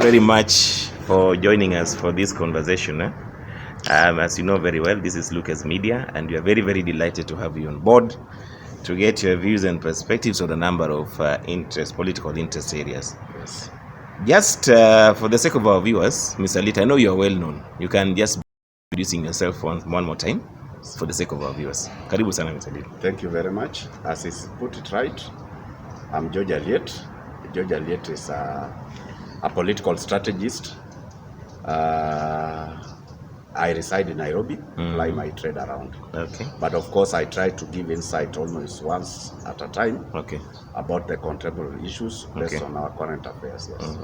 very much for joining us for this conversation. As you know very well, this is Lucas Media, and we are very, very delighted to have you on board to get your views and perspectives on a number of political interest areas. Yes. Just for the sake of our viewers, Mr. Aliet, I know you are well known. You can just be introducing yourself one more time for the sake of our viewers. Karibu sana, Mr. Aliet. Thank you very much. As is put it right, I'm George Aliet. George Aliet is a political strategist. I reside in Nairobi, ply my trade around. Okay. But of course, I try to give insight almost once at a time about the contemporary issues based on our current affairs. Yes.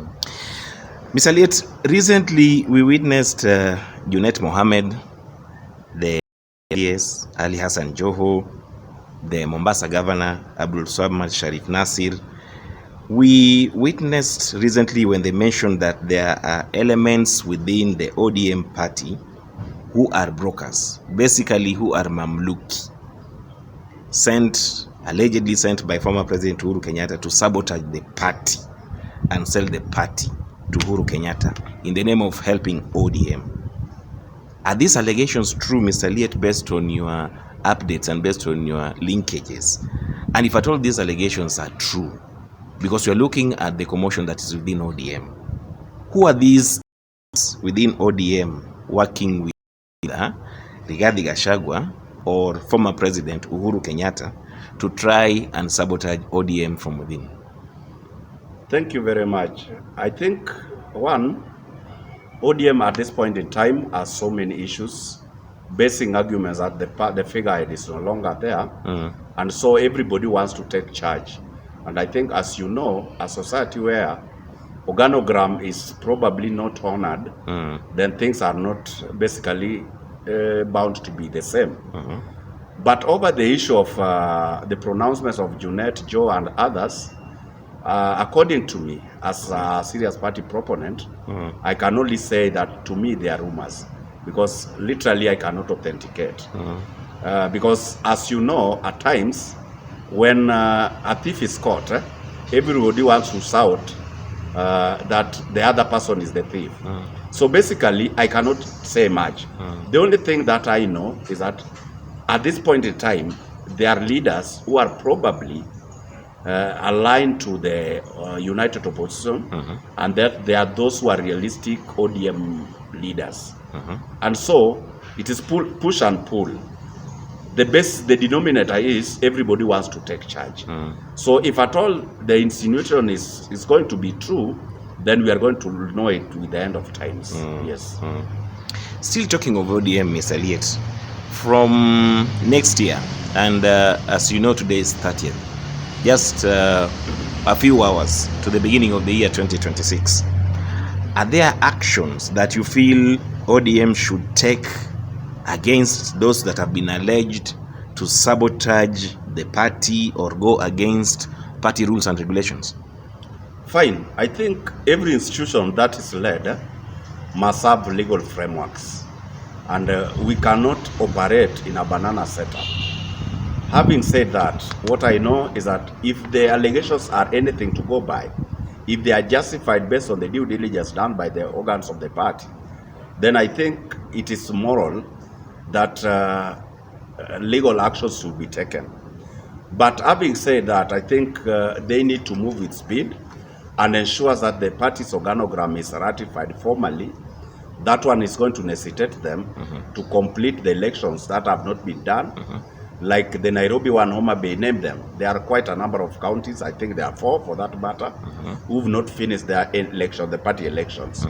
Mr. Aliet, recently we witnessed Junet Mohammed, the PS, Ali Hassan Joho, the Mombasa governor, Abdul Swamad Sharif Nasir. We witnessed recently when they mentioned that there are elements within the ODM party who are brokers, basically who are Mamluki, allegedly sent by former President Uhuru Kenyatta to sabotage the party and sell the party to Uhuru Kenyatta in the name of helping ODM. Are these allegations true, Mr. Aliet, based on your updates and based on your linkages? And if at all these allegations are true, because we are looking at the commotion that is within ODM, who are these within ODM working with Rigathi Gachagua or former President Uhuru Kenyatta to try and sabotage ODM from within? Thank you very much. I think, one, ODM at this point in time has so many issues, basing arguments that the figurehead is no longer there, and so everybody wants to take charge. And I think, as you know, a society where organogram is probably not honored, then things are not basically bound to be the same. But over the issue of the pronouncements of Junet, Joe, and others, according to me, as a serious party proponent, I can only say that to me they are rumors, because literally I cannot authenticate. Because, as you know, at times, when a thief is caught, everybody wants to shout that the other person is the thief. So basically, I cannot say much. The only thing that I know is that at this point in time, there are leaders who are probably aligned to the united opposition, and that there are those who are realistic ODM leaders. And so it is push and pull. The denominator is everybody wants to take charge. So if at all the insinuation is going to be true, then we are going to know it with the end of times. Yes. Still talking of ODM, Mr. Aliet, from next year, and as you know, today is 30th, just a few hours to the beginning of the year 2026. Are there actions that you feel ODM should take against those that have been alleged to sabotage the party or go against party rules and regulations? Fine. I think every institution that is led must have legal frameworks, and we cannot operate in a banana setup. Having said that, what I know is that if the allegations are anything to go by, if they are justified based on the due diligence done by the organs of the party, then I think it is moral that legal actions should be taken. But having said that, I think they need to move with speed and ensure that the party's organogram is ratified formally. That one is going to necessitate them to complete the elections that have not been done. Like the Nairobi one, Homa Bay, name them. There are quite a number of counties, I think there are 4 for that matter, who've not finished their election, the party elections.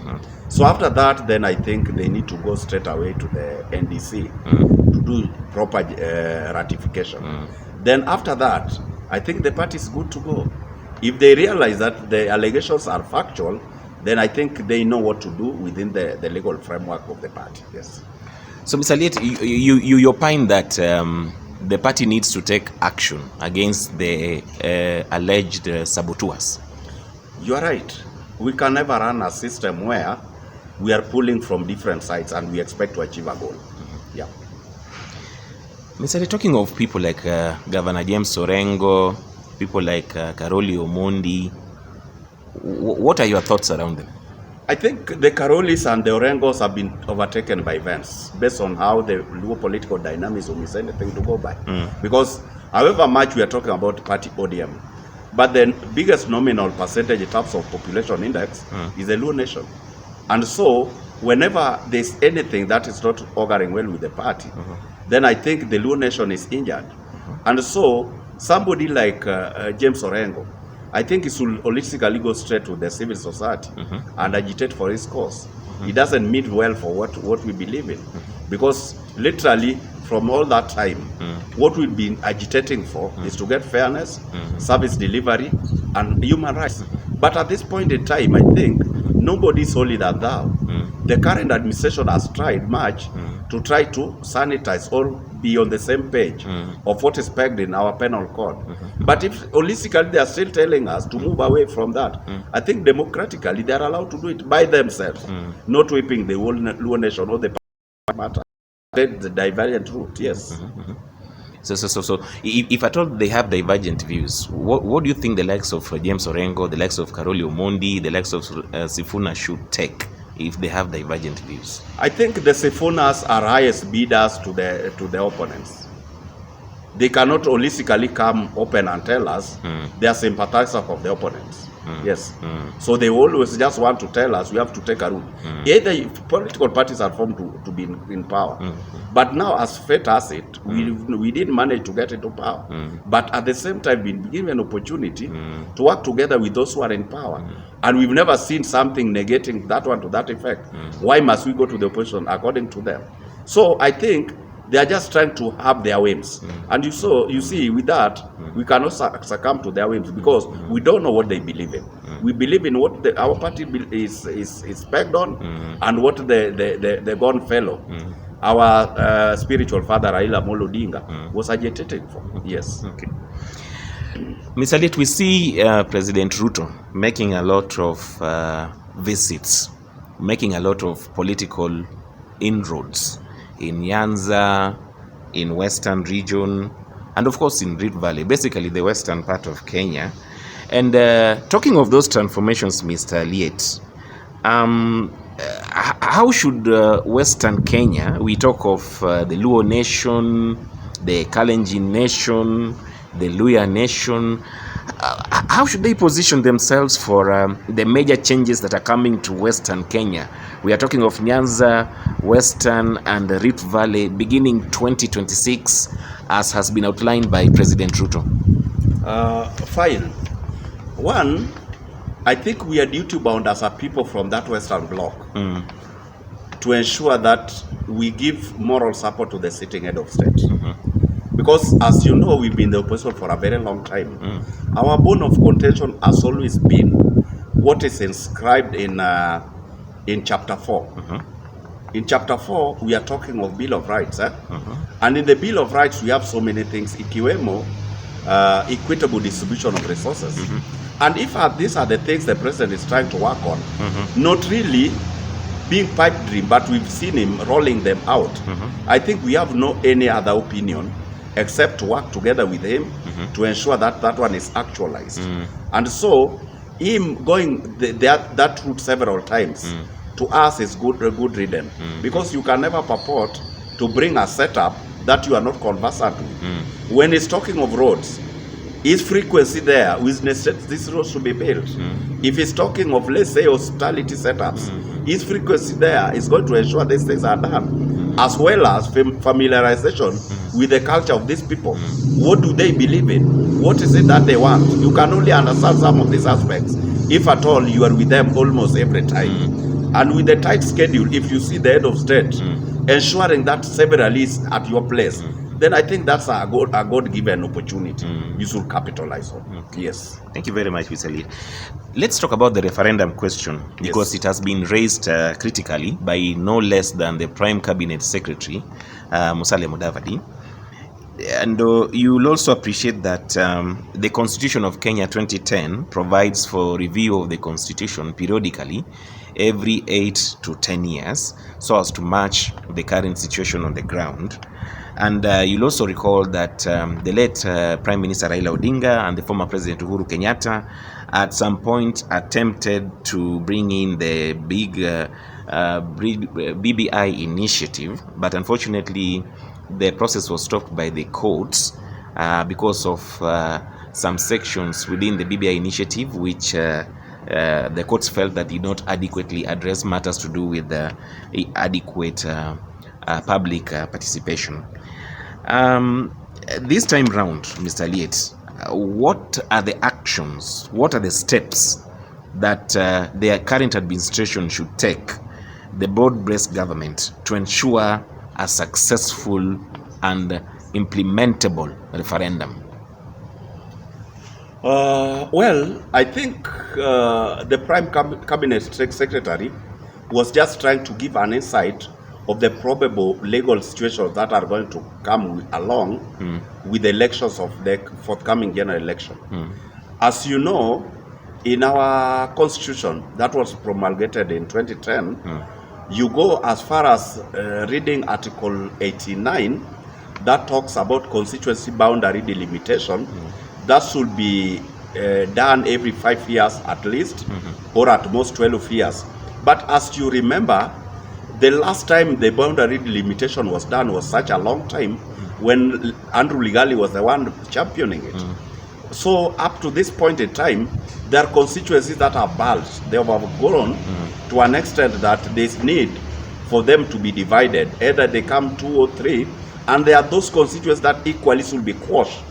So after that, then I think they need to go straight away to the NDC to do proper ratification. Then after that, I think the party is good to go. If they realize that the allegations are factual, then I think they know what to do within the legal framework of the party. Yes. So, Mr. Aliet, you opine that the party needs to take action against the alleged saboteurs. You are right. We can never run a system where we are pulling from different sides and we expect to achieve a goal. Yeah. Mr. Aliet, talking of people like Governor James Orengo, people like Karoli Omondi, what are your thoughts around them? I think the Karolis and the Orengos have been overtaken by events based on how the Luo political dynamism is anything to go by. Because however much we are talking about party ODM, but the biggest nominal percentage in terms of population index is the Luo nation. And so whenever there's anything that is not auguring well with the party, then I think the Luo nation is injured. And so somebody like James Orengo, I think he should holistically go straight to the civil society and agitate for his cause. He doesn't mean well for what we believe in. Because literally, from all that time, what we've been agitating for is to get fairness, service delivery, and human rights. But at this point in time, I think nobody is holy than thou. The current administration has tried much to try to sanitize or be on the same page of what is pegged in our penal code. But if holistically they are still telling us to move away from that, I think democratically they are allowed to do it by themselves, not whipping the whole Luo nation or the matter. The divergent route, yes. So if at all they have divergent views, what do you think the likes of James Orengo, the likes of Karoli Omondi, the likes of Sifuna should take if they have divergent views? I think the Sifunas are highest bidders to the opponents. They cannot holistically come open and tell us they are sympathizers of the opponents. Yes. So they always just want to tell us we have to take a route. Either political parties are formed to be in power. But now, as fate has it, we didn't manage to get into power. But at the same time, been given an opportunity to work together with those who are in power. And we've never seen something negating that one to that effect. Why must we go to the opposition according to them? So I think they are just trying to have their whims. And you see, with that, we cannot succumb to their whims because we don't know what they believe in. We believe in what our party is pegged on and what the gone fellow, our spiritual father, Raila Amolo Odinga, was agitating for. Yes. Okay. Mr. Aliet, we see President Ruto making a lot of visits, making a lot of political inroads in Nyanza, in Western region, and of course in Rift Valley, basically the western part of Kenya. And talking of those transformations, Mr. Aliet, how should Western Kenya, we talk of the Luo nation, the Kalenjin nation, the Luya nation, how should they position themselves for the major changes that are coming to Western Kenya? We are talking of Nyanza, Western, and the Rift Valley beginning 2026, as has been outlined by President Ruto. Fine. One, I think we are duty bound as a people from that Western bloc to ensure that we give moral support to the sitting head of state. Because, as you know, we've been in the opposition for a very long time. Our bone of contention has always been what is inscribed in Chapter 4. In Chapter 4, we are talking of Bill of Rights. And in the Bill of Rights, we have so many things, ikiwemo equitable distribution of resources. And if these are the things the president is trying to work on, not really being pipe dream, but we've seen him rolling them out, I think we have no any other opinion except to work together with him to ensure that that one is actualized. And so him going that route several times to us is good riddance, because you can never purport to bring a setup that you are not conversant with. When he's talking of roads, is frequency there with necessitates this roads to be built? If he's talking of, let's say, hospitality setups, is frequency there is going to ensure these things are done, as well as familiarization with the culture of these people. What do they believe in? What is it that they want? You can only understand some of these aspects if at all you are with them almost every time. And with the tight schedule, if you see the head of state ensuring that several is at your place, then I think that's a God-given opportunity you should capitalize on. Yes. Thank you very much, Mr. Aliet. Let's talk about the referendum question, because it has been raised critically by no less than the Prime Cabinet Secretary, Musalia Mudavadi. And you will also appreciate that the Constitution of Kenya 2010 provides for review of the Constitution periodically every 8 to 10 years, so as to match the current situation on the ground. And you'll also recall that the late Prime Minister Raila Odinga and the former President Uhuru Kenyatta at some point attempted to bring in the big BBI initiative, but unfortunately the process was stopped by the courts because of some sections within the BBI initiative which the courts felt that did not adequately address matters to do with adequate public participation. This time round, Mr. Aliet, what are the actions, what are the steps that the current administration should take, the broad-based government, to ensure a successful and implementable referendum? Well, I think the Prime Cabinet Secretary was just trying to give an insight of the probable legal situations that are going to come along with the elections of the forthcoming general election. As you know, in our constitution that was promulgated in 2010, you go as far as reading Article 89 that talks about constituency boundary delimitation. That should be done every 5 years at least, or at most 12 years. But as you remember, the last time the boundary delimitation was done was such a long time when Andrew Ligali was the one championing it. So up to this point in time, there are constituencies that are bulged. They have grown to an extent that there's need for them to be divided. Either they come 2 or 3, and there are those constituencies that equally should be quashed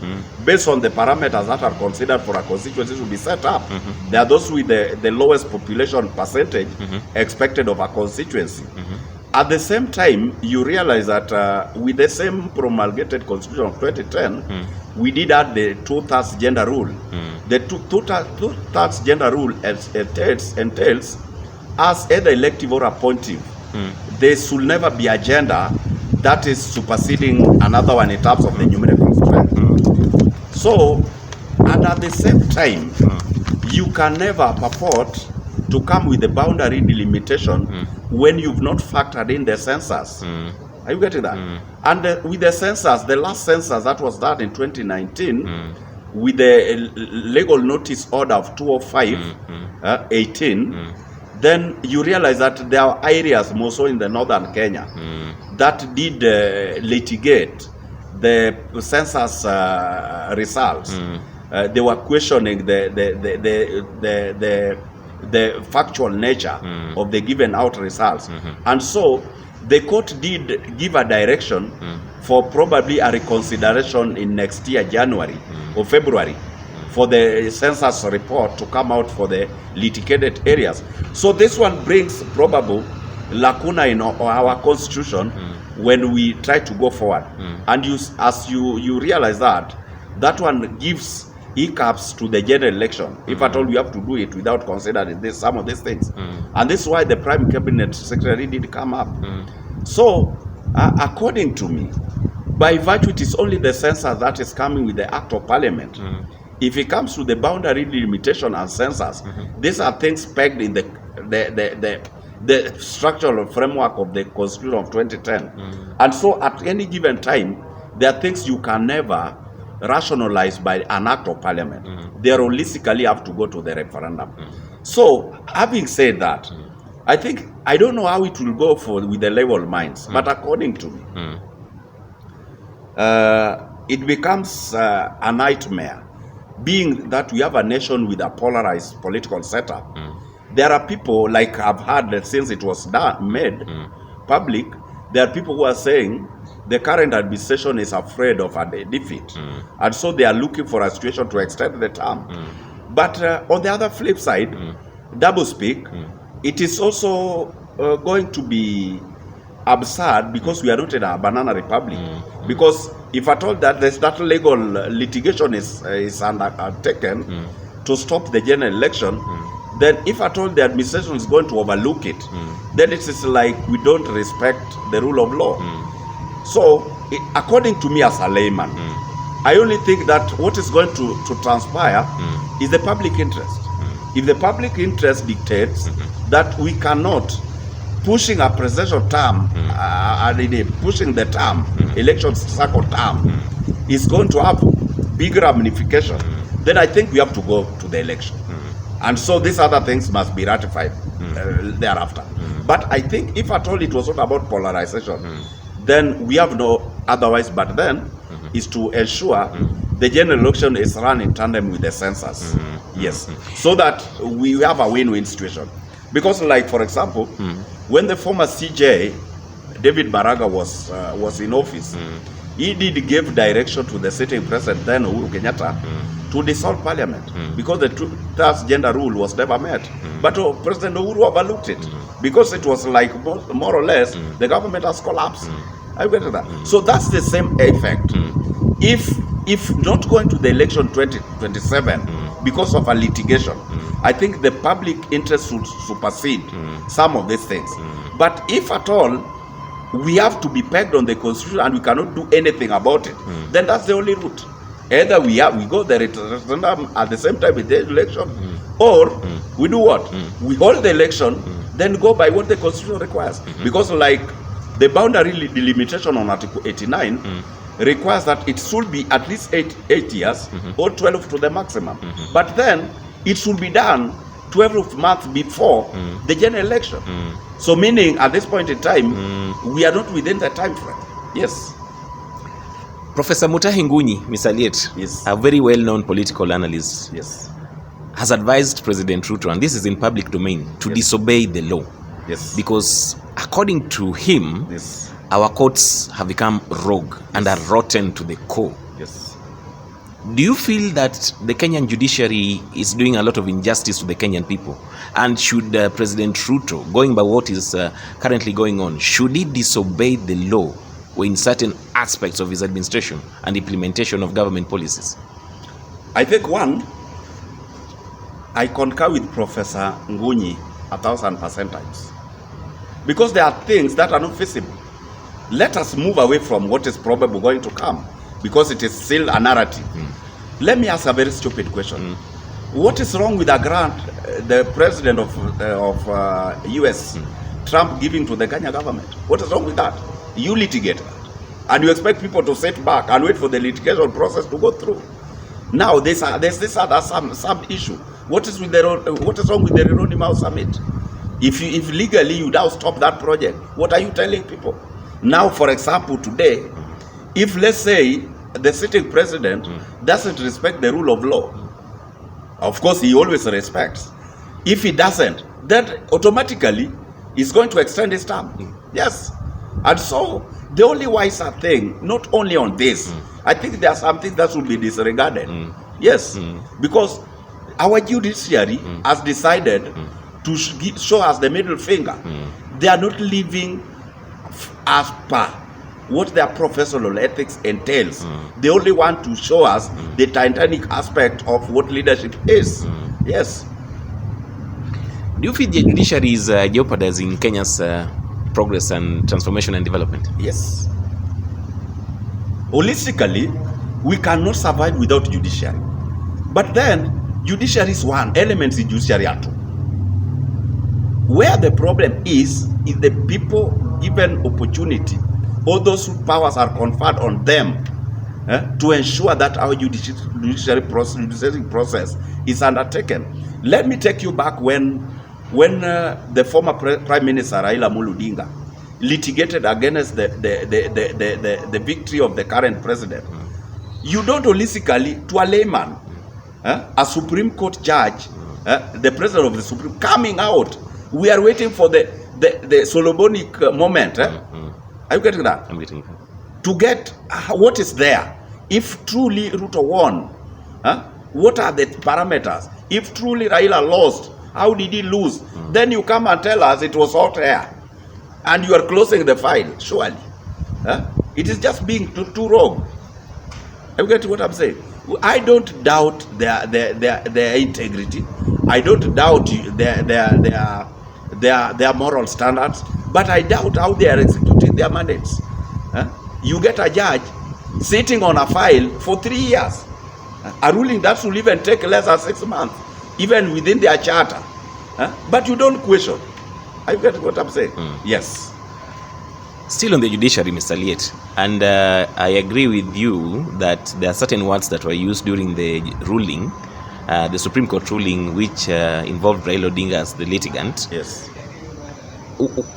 based on the parameters that are considered for a constituency to be set up. There are those with the lowest population percentage expected of a constituency. At the same time, you realize that with the same promulgated constitution of 2010, we did add the 2/3 gender rule. The 2/3 gender rule entails as either elective or appointive. There should never be a gender that is superseding another one in terms of the numerical strength. So, and at the same time, you can never purport to come with the boundary delimitation when you've not factored in the census. Are you getting that? And with the census, the last census that was done in 2019, with the legal notice order of 205-18, then you realize that there are areas, more so in the northern Kenya, that did litigate the census results. They were questioning the factual nature of the given out results. And so the court did give a direction for probably a reconsideration in next year, January or February, for the census report to come out for the litigated areas. So this one brings probable lacuna in our constitution when we try to go forward. And as you realize that one gives hiccups to the general election, if at all we have to do it without considering some of these things. And this is why the Prime Cabinet Secretary did come up. So according to me, by virtue it is only the census that is coming with the act of parliament. If it comes to the boundary delimitation and census, these are things pegged in the structural framework of the Constitution of 2010. And so at any given time, there are things you can never rationalize by an act of parliament. They holistically have to go to the referendum. So having said that, I don't know how it will go with the level minds, but according to me, it becomes a nightmare, being that we have a nation with a polarized political setup. There are people, like I've heard since it was made public, there are people who are saying the current administration is afraid of a defeat. And so they are looking for a situation to extend the term. But on the other flip side, doublespeak, it is also going to be absurd because we are not in a banana republic. Because if at all that legal litigation is undertaken to stop the general election, then if at all the administration is going to overlook it, then it is like we don't respect the rule of law. So, according to me as a layman, I only think that what is going to transpire is the public interest. If the public interest dictates that we cannot, pushing a presidential term, pushing the term, election cycle term, is going to have big ramification, then I think we have to go to the election. And so these other things must be ratified thereafter. But I think if at all it was not about polarization, then we have no otherwise but then is to ensure the general election is run in tandem with the census. Yes. So that we have a win-win situation. Because like, for example, when the former CJ, David Maraga, was in office, he did give direction to the sitting president, then Uhuru Kenyatta, to dissolve parliament because the two-thirds gender rule was never met. But President Uhuru overlooked it because it was like more or less the government has collapsed. I get that. So that's the same effect. If not going to the election 2027 because of a litigation, I think the public interest should supersede some of these things. But if at all we have to be pegged on the constitution and we cannot do anything about it, then that's the only route. Either we go the referendum at the same time with the election, or we do what? We hold the election, then go by what the constitution requires. Because like the boundary delimitation on Article 89 requires that it should be at least 8 years or 12 to the maximum. But then it should be done 12 months before the general election. So meaning at this point in time, we are not within the time frame. Yes. Professor Mutahi Ngunyi, Mr. Aliet, Yes. a very well-known political analyst, Yes. has advised President Ruto, and this is in public domain, to disobey the law. Yes. Because according to him, Yes. our courts have become rogue and are rotten to the core. Yes. Do you feel that the Kenyan judiciary is doing a lot of injustice to the Kenyan people? And should President Ruto, going by what is currently going on, should he disobey the law in certain aspects of his administration and implementation of government policies? I think one, I concur with Professor Ngunyi 1,000% times. Because there are things that are not feasible. Let us move away from what is probably going to come, because it is still a narrative. Let me ask a very stupid question. What is wrong with a grant the president of US, Trump, giving to the Kenya government? What is wrong with that? You litigate that. And you expect people to sit back and wait for the litigation process to go through. Now, there's this other some issue. What is wrong with the Ronnie Mao Summit? If legally you now stop that project, what are you telling people? Now, for example, today, if let's say the sitting president doesn't respect the rule of law, of course he always respects. If he doesn't, then automatically he's going to extend his term. Yes. And so the only wiser thing, not only on this, I think there are some things that should be disregarded. Yes. Because our judiciary has decided to show us the middle finger. They are not living as per what their professional ethics entails. They only want to show us the titanic aspect of what leadership is. Yes. Do you feel the judiciary is jeopardizing Kenya's progress and transformation and development? Yes. Holistically, we cannot survive without judiciary. But then, judiciary is one, elements in judiciary are two. Where the problem is the people given opportunity, all those powers are conferred on them to ensure that our judiciary process is undertaken. Let me take you back when the former Prime Minister Raila Amolo Odinga litigated against the victory of the current president. You don't holistically, to a layman, a Supreme Court judge, the president of the Supreme, coming out, we are waiting for the Solomonic moment. Are you getting that? I'm getting it. To get what is there. If truly Ruto won, what are the parameters? If truly Raila lost, how did he lose? Then you come and tell us it was hot air. And you are closing the file, surely. It is just being too wrong. Are you getting what I'm saying? I don't doubt their integrity. I don't doubt their moral standards. But I doubt how they are executing their mandates. You get a judge sitting on a file for 3 years. A ruling that will even take less than 6 months, even within their charter. But you don't question. I get what I'm saying? Yes. Still on the judiciary, Mr. Aliet, and I agree with you that there are certain words that were used during the ruling the Supreme Court ruling which involved Raila Odinga as the litigant. Yes.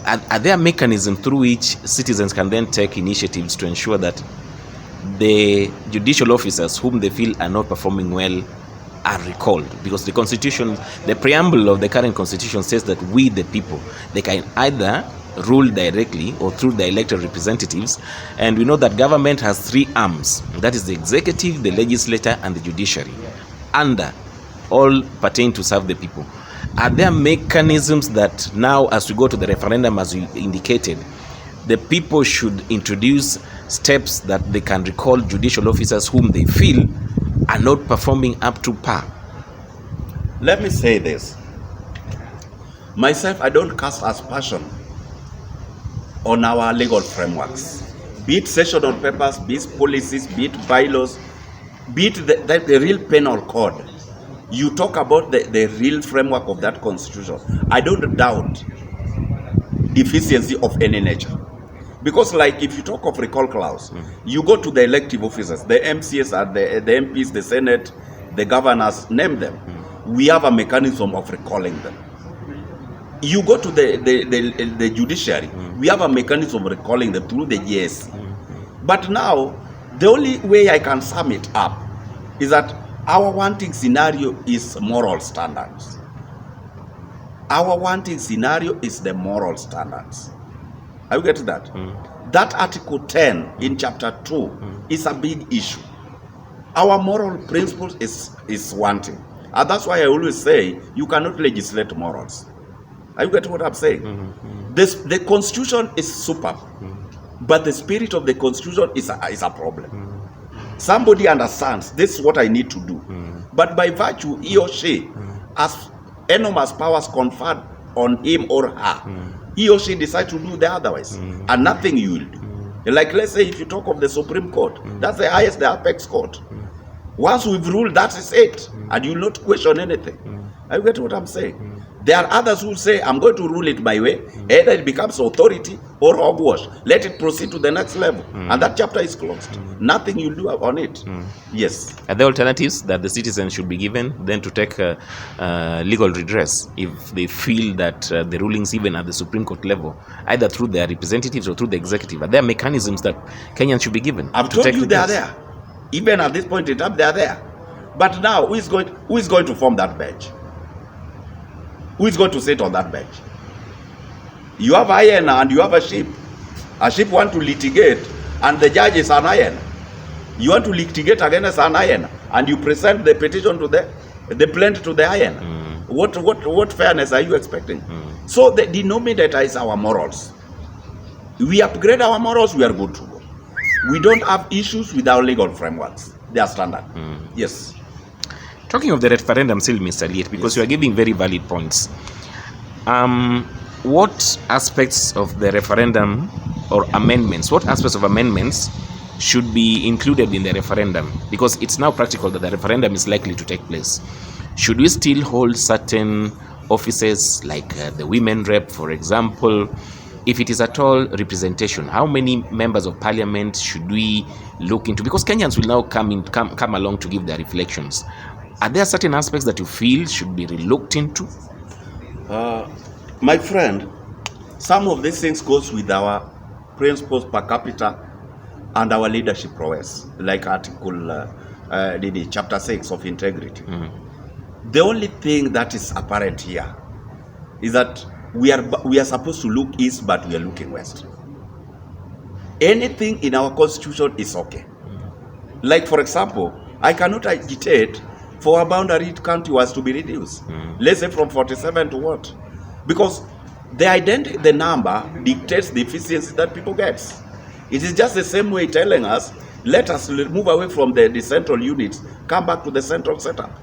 Are there mechanisms through which citizens can then take initiatives to ensure that the judicial officers whom they feel are not performing well are recalled? Because the constitution, the preamble of the current constitution says that we the people, they can either rule directly or through the elected representatives, and we know that government has three arms, that is the executive, the legislature and the judiciary, under all pertain to serve the people. Are there mechanisms that now, as we go to the referendum, as you indicated, the people should introduce steps that they can recall judicial officers whom they feel are not performing up to par? Let me say this. Myself, I don't cast aspersion on our legal frameworks, be it sessional papers, be it policies, be it bylaws, be it the real penal code. You talk about the real framework of that constitution. I don't doubt deficiency of any nature. Because like if you talk of recall clause, you go to the elective officers, the MCS, the MPs, the Senate, the governors, name them. We have a mechanism of recalling them. You go to the judiciary, we have a mechanism of recalling them through the GS. But now, the only way I can sum it up is that our wanting scenario is moral standards. Our wanting scenario is the moral standards. Are you getting that? That Article 10 in Chapter 2 is a big issue. Our moral principles is wanting. And that's why I always say you cannot legislate morals. Are you getting what I'm saying? The Constitution is superb, but the spirit of the Constitution is a problem. Somebody understands this is what I need to do, but by virtue he or she has enormous powers conferred on him or her, he or she decides to do the otherwise, and nothing you will do. Like let's say if you talk of the Supreme Court, that's the highest, the apex court. Once we've ruled, that is it, and you will not question anything. Are you getting what I'm saying? There are others who say, I'm going to rule it my way, either it becomes authority or hogwash. Let it proceed to the next level. And that chapter is closed. Nothing you'll do on it. Yes. Are there alternatives that the citizens should be given then to take legal redress if they feel that the rulings even at the Supreme Court level, either through their representatives or through the executive, are there mechanisms that Kenyans should be given? I've told you they are there. Even at this point in time, they are there. But now, who is going to form that bench? Who is going to sit on that bench? You have hyena and you have a sheep. A sheep want to litigate and the judge is an hyena. You want to litigate against an hyena and you present the petition to the plaintiff to the hyena. What fairness are you expecting? So the denominator is our morals. We upgrade our morals, we are good to go. We don't have issues with our legal frameworks. They are standard. Yes. Talking of the referendum still, Mr. Aliet, because you are giving very valid points. What aspects of the referendum or amendments, what aspects of amendments should be included in the referendum? Because it's now practical that the referendum is likely to take place. Should we still hold certain offices like the women rep, for example? If it is at all representation, how many members of parliament should we look into? Because Kenyans will now come along to give their reflections. Are there certain aspects that you feel should be relooked into? My friend, some of these things goes with our principles per capita and our leadership prowess, like Article Chapter 6 of integrity. The only thing that is apparent here is that we are supposed to look east, but we are looking west. Anything in our constitution is okay. Like for example, I cannot agitate for a boundary county was to be reduced. Let's say from 47 to what? Because the number dictates the efficiency that people get. It is just the same way telling us, let us move away from the central units, come back to the central setup.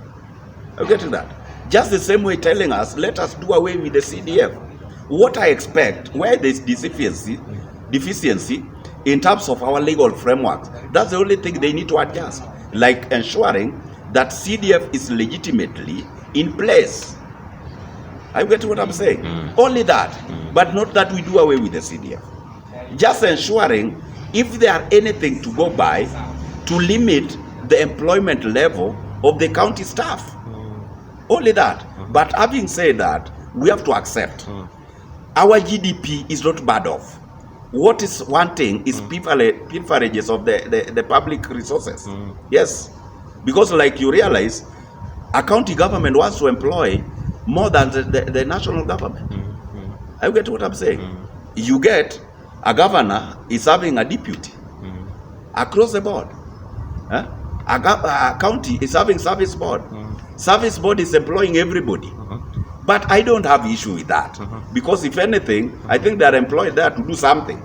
Are you getting that? Just the same way telling us, let us do away with the CDF. What I expect, where there is deficiency in terms of our legal frameworks, that's the only thing they need to adjust. Like ensuring that CDF is legitimately in place. Are you getting what I'm saying? Only that, but not that we do away with the CDF. Just ensuring if there are anything to go by to limit the employment level of the county staff. Only that. But having said that, we have to accept our GDP is not bad off. What is wanting is pilferages of the public resources. Yes. Because like you realize, a county government wants to employ more than the national government. I get what I'm saying. You get a governor is having a deputy across the board. A county is having service board. Service board is employing everybody. But I don't have issue with that. Because if anything, I think they are employed there to do something.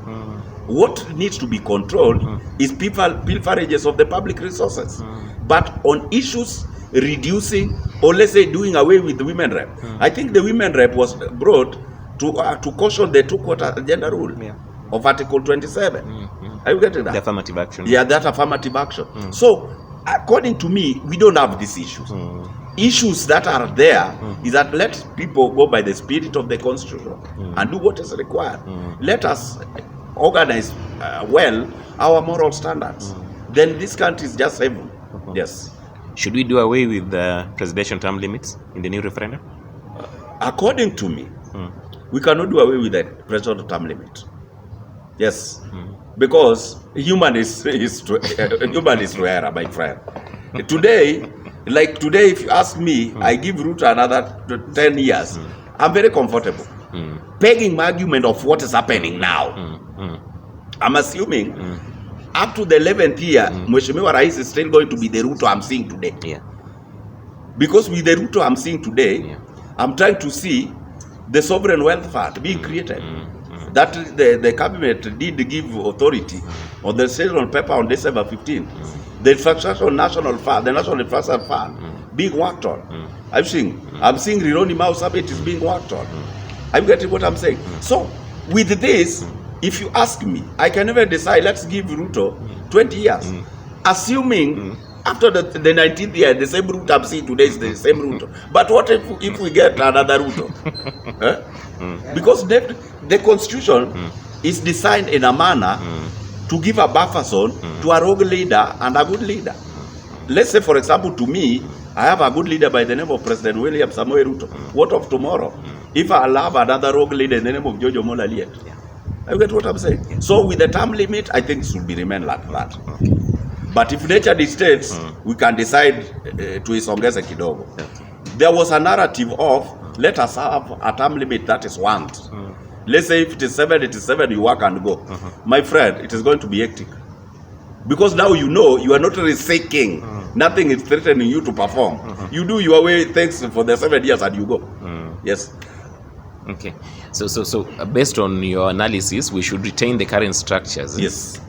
What needs to be controlled is pilferages of the public resources. But on issues reducing, or let's say doing away with the women rep, I think the women rep was brought to caution the two-quarter gender rule of Article 27. Are you getting that? The affirmative action. Yeah, that affirmative action. So, according to me, we don't have these issues. Issues that are there is that let people go by the spirit of the Constitution and do what is required. Let us organize well our moral standards. Then this country is just heaven. Yes. Should we do away with the presidential term limits in the new referendum? According to me, we cannot do away with the presidential term limit. Yes. Because human is to error, my friend. Today, if you ask me, I give Ruto another 10 years. I'm very comfortable. Pegging my argument of what is happening now. I'm assuming up to the 11th year, Mheshimiwa Rais is still going to be the Ruto I'm seeing today. Yeah. Because with the Ruto I'm seeing today, I'm trying to see the sovereign wealth fund being created. That the cabinet did give authority on the session paper on December 15. The infrastructure national fund, the national infrastructure fund, being worked on. I'm seeing Rironi Mau Summit is being worked on. I'm getting what I'm saying. So with this, if you ask me, I can never decide. Let's give Ruto 20 years, assuming after the 19th year, the same route I'm seeing today is the same Ruto. But what if we get another Ruto? Because the Constitution is designed in a manner to give a buffer zone to a rogue leader and a good leader. Let's say, for example, to me, I have a good leader by the name of President Willliam Ruto. What of tomorrow? If I'll have another rogue leader in the name of Jojo Aliet. You get what I'm saying? So with the term limit, I think it should be remain like that. But if nature dictates, we can decide to isongeze kidogo. There was a narrative of, let us have a term limit that is want. Let's say if it is 7, you work and go. My friend, it is going to be hectic. Because now you know you are not really seeking. Nothing is threatening you to perform. You do your way, thanks for the 7 years and you go. Yes. Okay. So based on your analysis, we should retain the current structures. Yes.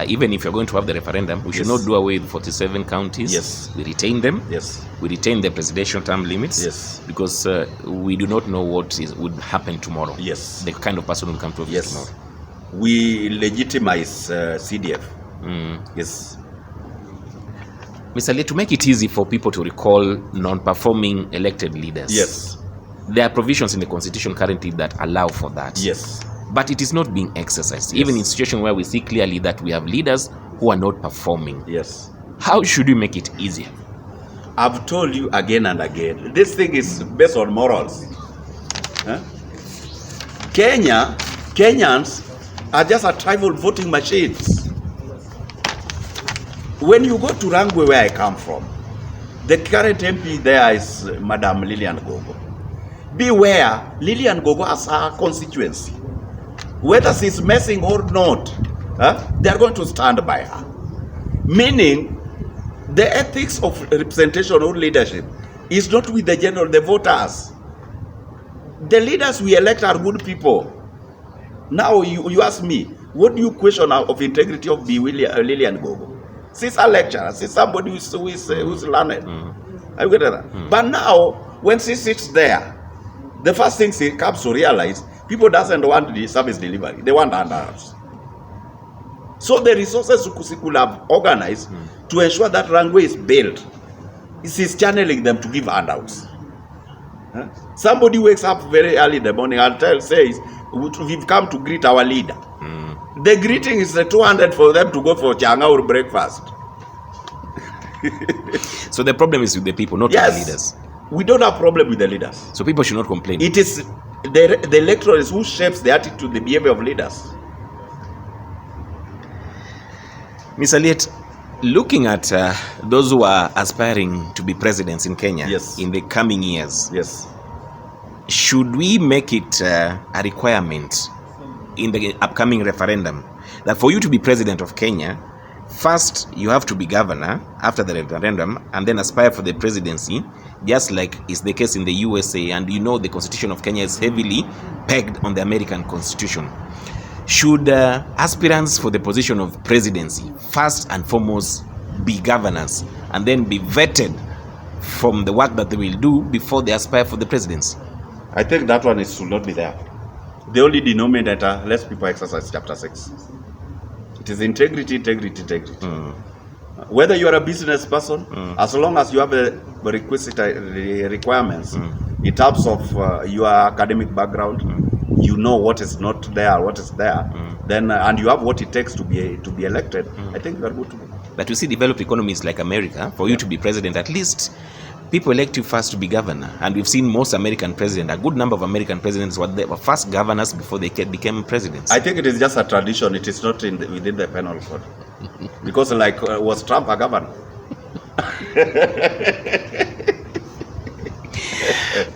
Even if you're going to have the referendum, we should not do away with 47 counties. Yes. We retain them. Yes. We retain the presidential term limits. Yes. Because we do not know what would happen tomorrow. Yes. The kind of person will come to office tomorrow. We legitimize CDF. Yes. Mr. Aliet, to make it easy for people to recall non-performing elected leaders. Yes. There are provisions in the Constitution currently that allow for that. Yes. But it is not being exercised, even in situations where we see clearly that we have leaders who are not performing. Yes. How should we make it easier? I've told you again and again, this thing is based on morals. Kenyans are just a tribal voting machines. When you go to Rangwe, where I come from, the current MP there is Madam Lilian Gogo. Beware, Lilian Gogo has her constituency. Whether she's messing or not, they are going to stand by her. Meaning, the ethics of representation or leadership is not with the voters. The leaders we elect are good people. Now you ask me, what do you question of integrity of Lilian Gogo? She's a lecturer. She's somebody who's learned. I get that. But now, when she sits there, the first thing she comes to realize, people doesn't want the service delivery. They want handouts. So the resources she could have organized to ensure that runway is built, she's channeling them to give handouts. Somebody wakes up very early in the morning and says, we've come to greet our leader. The greeting is the 200 for them to go for changa or breakfast. So the problem is with the people, not with the leaders. We don't have problem with the leaders. So people should not complain. It is the electorate who shapes the attitude, the behavior of leaders. Ms. Aliet, looking at those who are aspiring to be presidents in Kenya in the coming years, should we make it a requirement in the upcoming referendum that for you to be president of Kenya, first you have to be governor after the referendum and then aspire for the presidency, just like is the case in the USA, and you know the Constitution of Kenya is heavily pegged on the American Constitution. Should aspirants for the position of presidency first and foremost be governors and then be vetted from the work that they will do before they aspire for the presidency? I think that one should not be there. The only denominator, less people exercise chapter 6. It is integrity, integrity, integrity. Whether you are a business person, as long as you have the requisite requirements in terms of your academic background, you know what is not there, what is there, then and you have what it takes to be elected, I think you are good to go. But you see, developed economies like America, for you to be president, at least people elect you first to be governor. And we've seen most American presidents, a good number of American presidents were first governors before they became presidents. I think it is just a tradition. It is not within the penal code. Because like, was Trump a governor?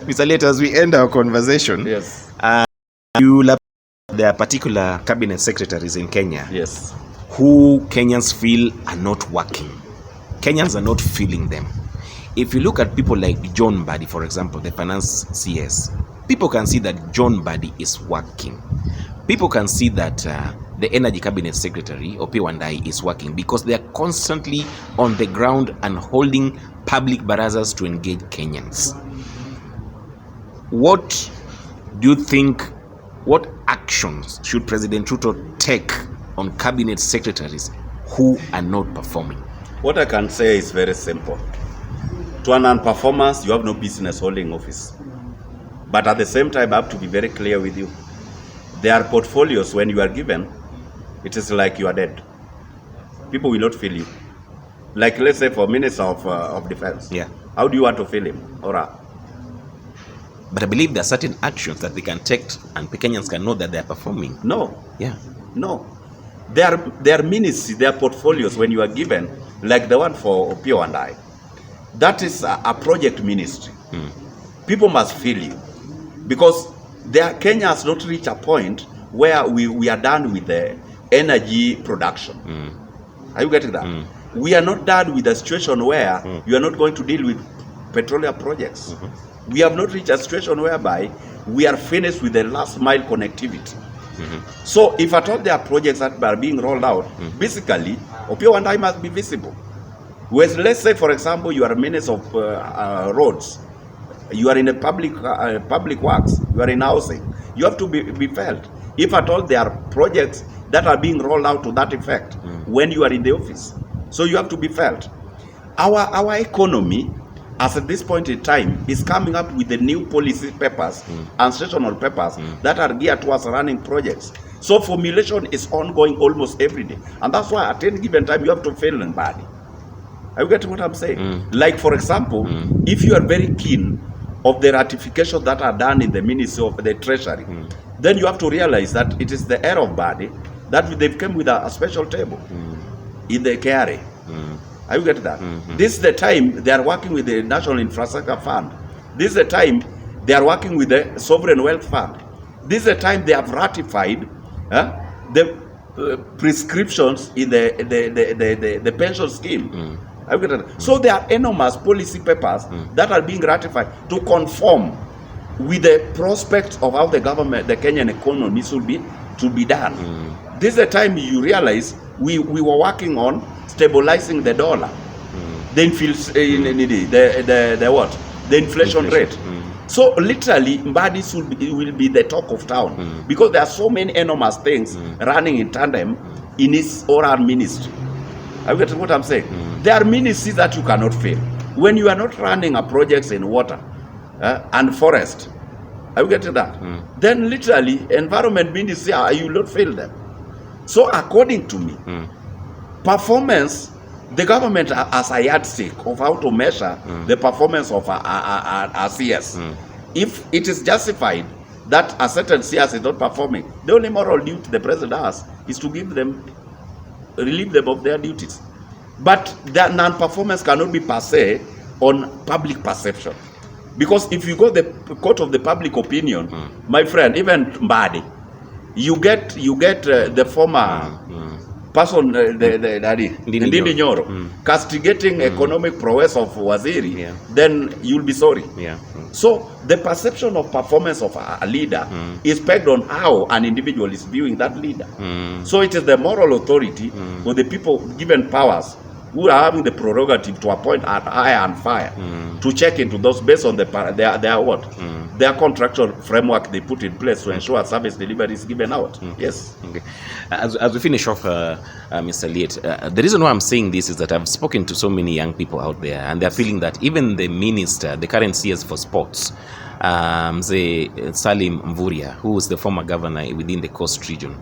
Mr. Aliet, as we end our conversation, there are particular cabinet secretaries in Kenya who Kenyans feel are not working. Kenyans are not feeling them. If you look at people like John Mbadi, for example, the finance CS, people can see that John Mbadi is working. People can see that the energy cabinet secretary, Opiwandai, is working because they are constantly on the ground and holding public barazas to engage Kenyans. What do you think, what actions should President Ruto take on cabinet secretaries who are not performing? What I can say is very simple. To an non-performance, you have no business holding office. But at the same time, I have to be very clear with you. There are portfolios when you are given, it is like you are dead. People will not feel you. Like let's say for Minister of Defense. How do you want to feel him or her? But I believe there are certain actions that they can take and Kenyans can know that they are performing. No. No. There are ministries, there are portfolios when you are given, like the one for Opio and I. That is a project ministry. People must feel you. Because Kenya has not reached a point where we are done with the energy production. Are you getting that? We are not done with a situation where you are not going to deal with petroleum projects. We have not reached a situation whereby we are finished with the last mile connectivity. So if at all there are projects that are being rolled out, basically, Opio and I must be visible. Whereas, let's say, for example, you are a minister of roads, you are in a public works, you are in housing, you have to be felt. If at all there are projects that are being rolled out to that effect when you are in the office, so you have to be felt. Our economy, as at this point in time, is coming up with the new policy papers and sessional papers that are geared towards running projects. So formulation is ongoing almost every day, and that's why at any given time you have to fail in body. Are you getting what I'm saying? Like, for example, if you are very keen of the ratifications that are done in the Ministry of the Treasury, then you have to realize that it is the error of body that they've come with a special table in the KRA. Are you getting that? This is the time they are working with the National Infrastructure Fund. This is the time they are working with the Sovereign Wealth Fund. This is the time they have ratified the prescriptions in the pension scheme. So there are enormous policy papers that are being ratified to conform with the prospects of how the government, the Kenyan economy should be done. This is the time you realize we were working on stabilizing the dollar, the inflation rate. So literally, Mbadi will be the talk of town because there are so many enormous things running in tandem in his or our ministry. Are you getting what I'm saying? There are ministries that you cannot fail. When you are not running a projects in water and forest, are you getting that? Then literally, environment ministry, you will not fail them. So according to me, performance the government as a yardstick of how to measure the performance of a CS. If it is justified that a certain CS is not performing, the only moral duty the president has is to relieve them of their duties. But their non-performance cannot be per se on public perception. Because if you go the court of the public opinion, my friend, even Mbadi, you get the former person, Ndindi Nyoro, castigating economic prowess of Waziri, then you'll be sorry. So the perception of performance of a leader is pegged on how an individual is viewing that leader. So it is the moral authority or the people given powers who are having the prerogative to appoint at hire and fire to check into those based on their contractual framework they put in place to ensure service delivery is given out. Yes. Okay. As we finish off, Mr. Aliet, the reason why I'm saying this is that I've spoken to so many young people out there, and they're feeling that even the minister, the current CS for sports, Salim Mvurya, who is the former governor within the Coast region,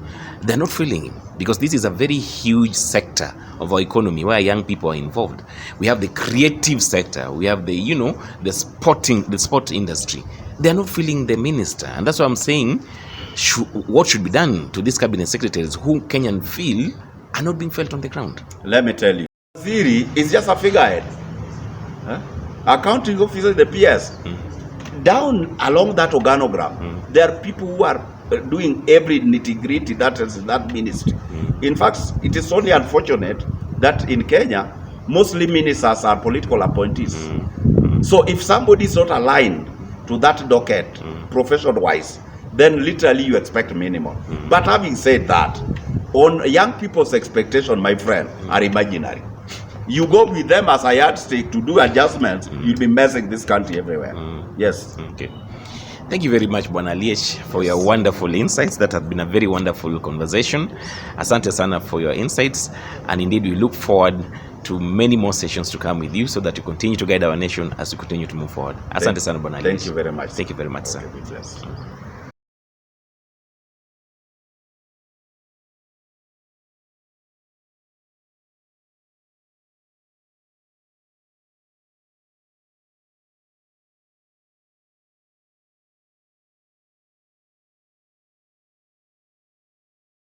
they're not feeling him because this is a very huge sector of our economy where young people are involved. We have the creative sector, we have the sport industry. They're not feeling the minister, and that's why I'm saying what should be done to these cabinet secretaries who Kenyan feel are not being felt on the ground. Let me tell you, Waziri is just a figurehead. Accounting officer, the PS. Down along that organogram, there are people who are doing every nitty-gritty that is that ministry. In fact, it is only unfortunate that in Kenya, mostly ministers are political appointees. So if somebody is not aligned to that docket, profession-wise, then literally you expect minimum. But having said that, on young people's expectation, my friend, are imaginary. You go with them as a yardstick to do adjustments, you'll be messing this country everywhere. Yes. Okay. Thank you very much, Bwana Aliet, for your wonderful insights. That has been a very wonderful conversation. Asante sana for your insights. And indeed, we look forward to many more sessions to come with you so that you continue to guide our nation as we continue to move forward. Asante sana, Bwana Aliet. Thank you very much. Thank you very much, sir. Okay,